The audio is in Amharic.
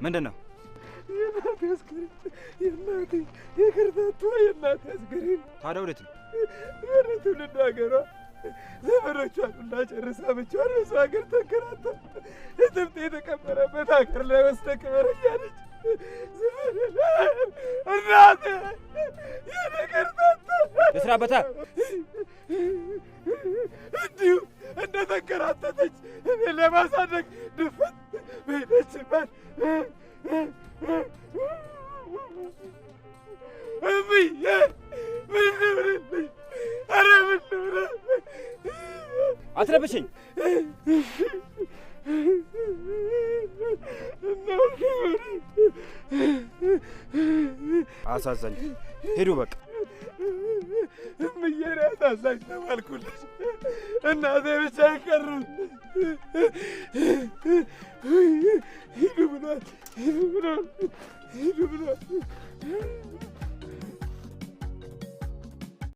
ምንድን ነው? የእናቴ አስክሬን የእናቴ የከርታቷ የእናቴ አስክሬን። ታዲያ ወዴት ነው? ወደ ትውልድ ሀገሯ ዘመዶቿን ሁላ ጨርሳ ብቻዋን በሰው ሀገር ተንከራታ እትብቴ የተቀበረበት ሀገር ላይ ወስደህ ቅበረኛለች። እናቴ የኔ ከርታታ ልስራበታ። እንዲሁ እንደ ተንከራተተች እኔ ለማሳደግ ድፈት በሄደችበት እምዬ ምን ልብልልኝ? ኧረ ምን ልብልህ? አትረብሽኝ። አሳዛኝ። ሄዱ በቃ። እምዬ እኔ አሳዛኝ ተባልኩልሽ። እናቴ ብቻ አይቀሩም። ሂዱ ብሏል፣ ሂዱ ብሏል፣ ሂዱ ብሏል።